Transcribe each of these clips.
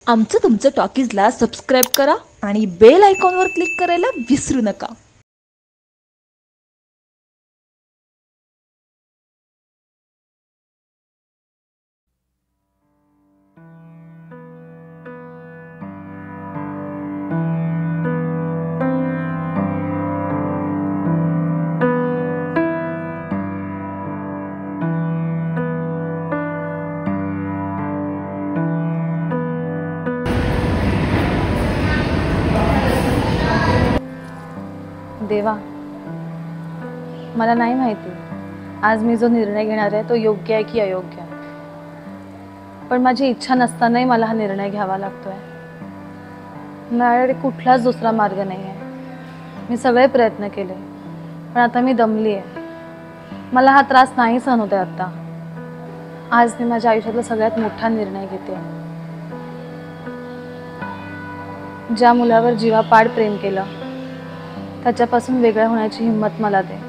आमचं तुमचं टॉकीजला सबस्क्राईब करा आणि बेल आयकॉनवर क्लिक करायला विसरू नका. देवा, मला नाही माहिती आज मी जो निर्णय घेणार आहे तो योग्य आहे की अयोग्य आहे, पण माझी इच्छा नसतानाही मला हा निर्णय घ्यावा लागतोय. माझ्याकडे कुठलाच दुसरा मार्ग नाही आहे. मी सगळे प्रयत्न केले पण आता मी दमली आहे. मला हा त्रास नाही सहन होत आहे. आता आज मी माझ्या आयुष्यातला सगळ्यात मोठा निर्णय घेते. ज्या मुलावर जीवापाड प्रेम केलं त्याच्यापासून वेगळं होण्याची हिम्मत मला दे.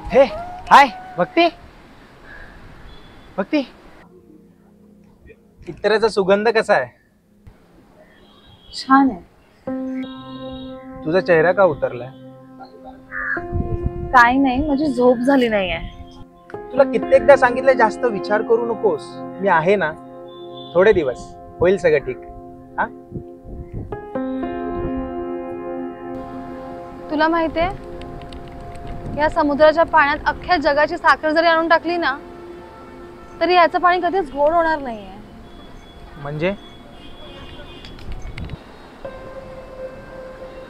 हे हाय भक्ती. भक्ती, इतराचा सुगंध कसा आहे? छान आहे. तुझा चेहरा का उतरलाय? काही नाही, माझी झोप झाली नाहीये. तुला कित्येकदा सांगितलं जास्त विचार करू नकोस. मी आहे ना, थोडे दिवस होईल सगळं ठीक. हा, तुला माहितीये, या समुद्राच्या पाण्यात अख्ख्या जगाची साखर जरी आणून टाकली ना तरी याचं पाणी कधीच गोड होणार नाहीये. म्हणजे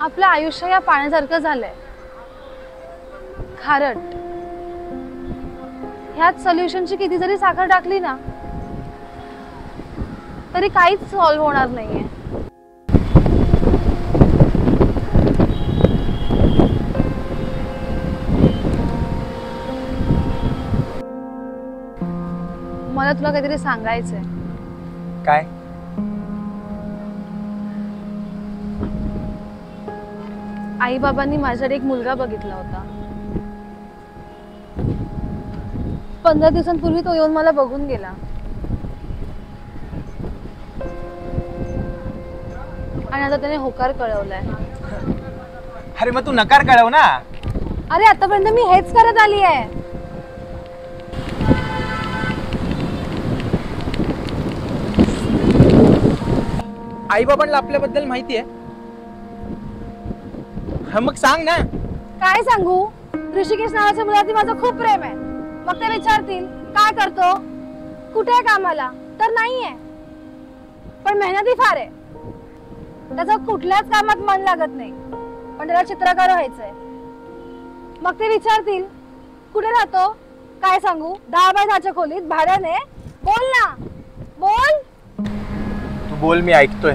आपलं आयुष्य या पाण्यासारखं झालंय, खारट. ह्यात सोल्युशनची किती जरी साखर टाकली ना तरी काहीच सॉल्व्ह होणार नाहीये. मला तुला काहीतरी सांगायचंय. काय? आई बाबांनी माझ्याकडे एक मुलगा बघितला होता. 15 दिवसांपूर्वी तो येऊन मला बघून गेला. आणि आता त्याने होकार कळवलाय. अरे मग तू नकार कळव ना. अरे आतापर्यंत मी हेच करत आली आहे. आई बाबांना आपल्याबद्दल माहिती आहे? मग सांग ना. काय सांगू? ऋषिकेश नावाच्या मुलावरती माझं खूप प्रेम आहे. मग ते विचारतील काय करतो, कुठे आहे कामाला, तर नाहीये, पण मेहनती फार आहे. त्याचं कुठल्याच कामात मन लागत नाही, पण त्याला चित्रकार व्हायचंय. मग ते विचारतील कुठे राहतो, काय सांगू, 10 बाय 10च्या खोलीत भाड्याने. बोल ना, बोल. तू बोल, मी ऐकतोय.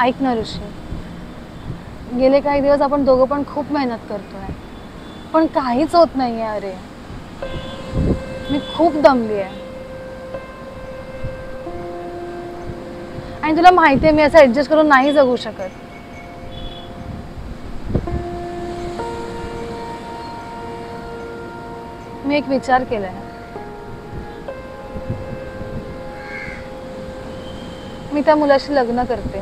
ऐक ना ऋषी, गेले काही दिवस आपण दोघं पण खूप मेहनत करतोय, पण काहीच होत नाहीये. अरे मी खूप दमली आहे. आणि तुला माहिती आहे मी असं ऍडजस्ट करून नाही जगू शकत. मी एक विचार केलाय. मी त्या मुलाशी लग्न करते.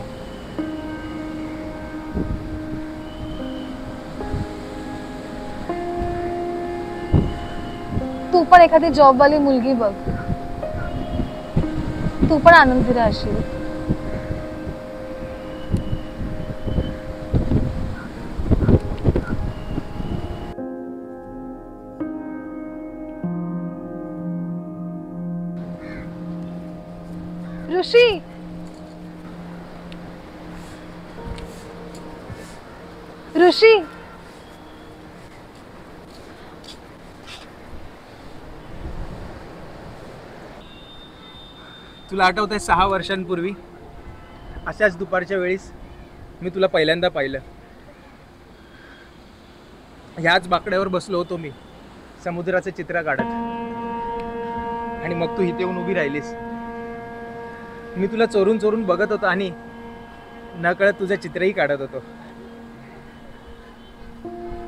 तू पण एखादी जॉबवाली मुलगी बघ, तू पण आनंदी राहशील. ऋषी, ऋषी, तुला आठवतंय 6 वर्षांपूर्वी अशाच दुपारच्या वेळीस मी तुला पहिल्यांदा पाहिलं. ह्याच बाकड्यावर बसलो होतो मी समुद्राचं चित्र काढत, आणि मग तू इथे येऊन उभी राहिलीस. मी तुला चोरून चोरून बघत होतो आणि नकळत तुझं चित्रही काढत होतो.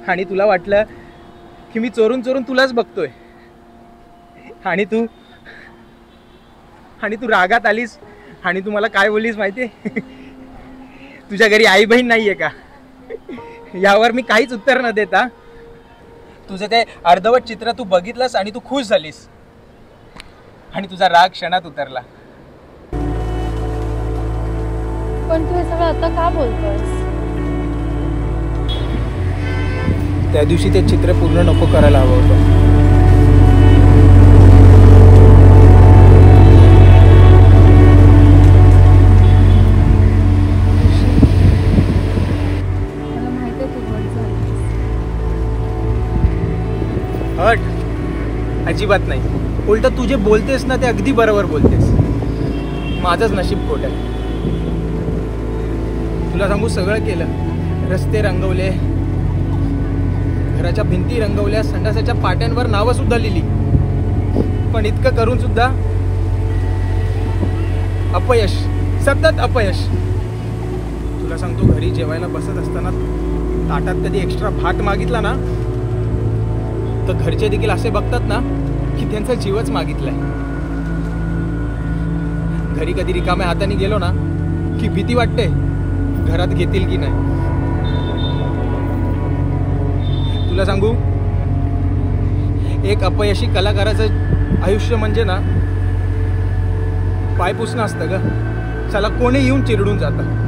आणि तुला वाटलं की मी चोरून चोरून तुलाच बघतोय, आणि तू रागात आलीस. आणि तू मला काय बोललीस माहितीये? तुझ्या घरी आई बहीण नाहीये का? यावर मी काहीच उत्तर न देता तुझं ते अर्धवट चित्र तू बघितलंस आणि तू खुश झालीस, आणि तुझा राग क्षणात उतरला. पण तू हे सगळं आता का बोलतोयस? त्या दिवशी ते चित्र पूर्ण नको करायला हवं होतं. हट, अजिबात नाही. उलट तू जे बोलतेस ना ते अगदी बरोबर बोलतेस. माझंच नशीब खोट आहे. तुला सांगू, सगळं केलं. रस्ते रंगवले, घराच्या भिंती रंगवल्या, संडासाच्या पाट्यांवर नावं सुद्धा लिहिली, पण इतकं करून सुद्धा अपयश, सतत अपयश. तुला सांगतो, घरी जेवायला बसत असताना ताटात कधी एक्स्ट्रा भात मागितला ना तर घरचे देखील असे बघतात ना की त्यांचा जीवच मागितलाय. घरी कधी रिकाम्या हाताने गेलो ना की भीती वाटते घरात घेतील की नाही. तुला सांगू, एक अपयशी कलाकाराचं आयुष्य म्हणजे ना पाय पुसणं असतं ग. चला, कोणी येऊन चिरडून जातं.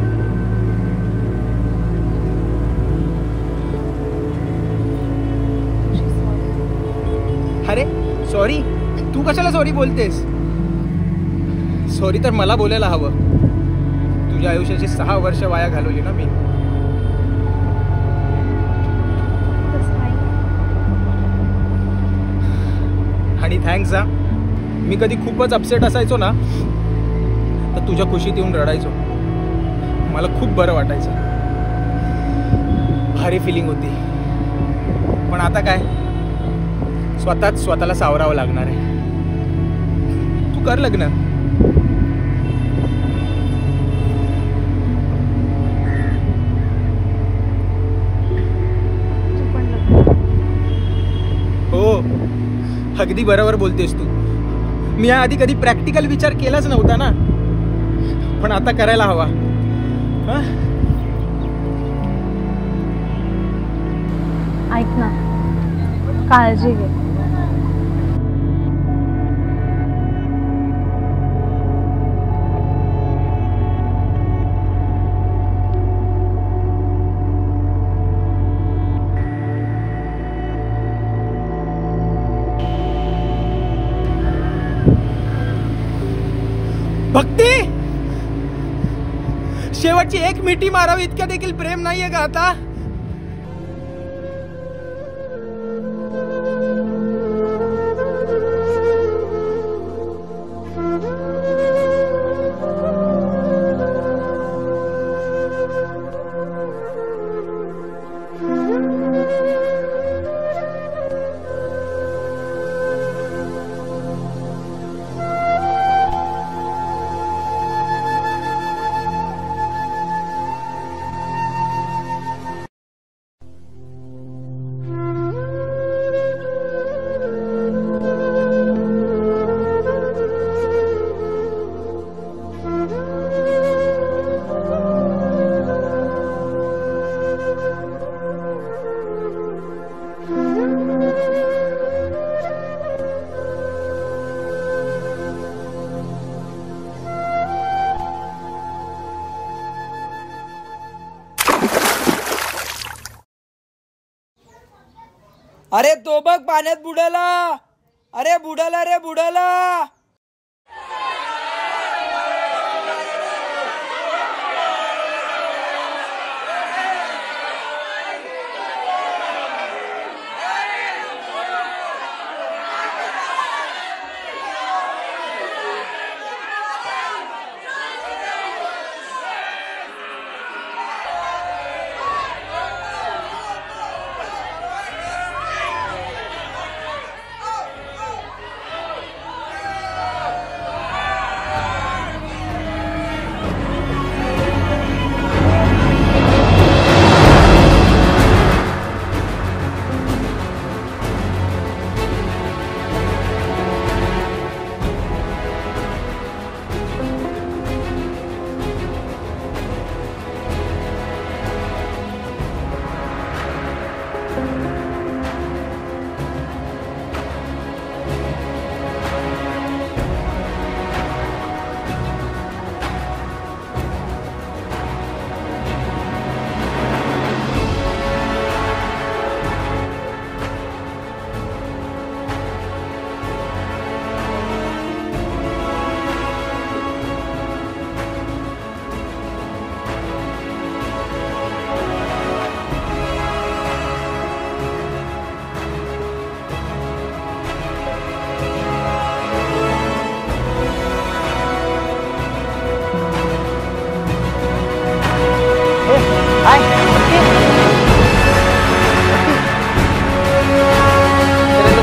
अरे सॉरी, तू कशाला सॉरी बोलतेस? सॉरी तर मला बोलायला हवं. तुझ्या आयुष्याची 6 वर्ष वाया घालवली ना मी. आणि थँक्स हा. मी कधी खूपच अपसेट असायचो ना तर तुझ्या खुशीत येऊन रडायचो. मला खूप बरं वाटायचं, भारी फिलिंग होती. पण आता काय, स्वतःच स्वतःला सावरावं लागणार आहे. तू कर लग्न. हो, अगदी बरोबर बोलतेस तू. मी आधी कधी प्रॅक्टिकल विचार केलाच नव्हता ना, पण आता करायला हवा. ऐक ना, काळजी घे. भक्ती, शेवटची एक मिठी मारावी इतक्या देखील प्रेम नाहीये का आता? अरे तो बघ पाण्यात बुडाला. अरे बुडाला रे बुडाला.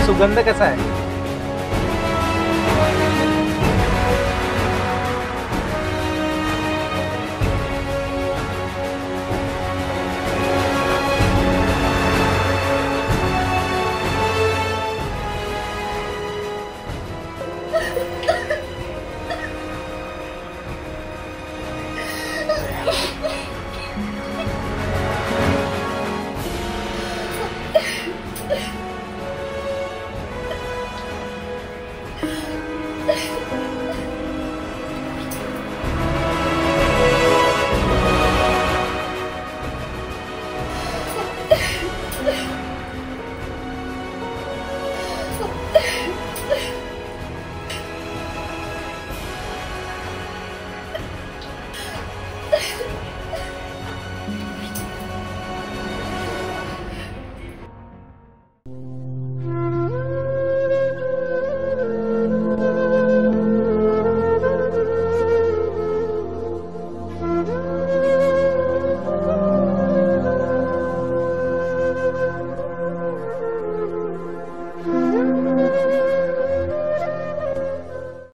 सुगंध कसा आहे?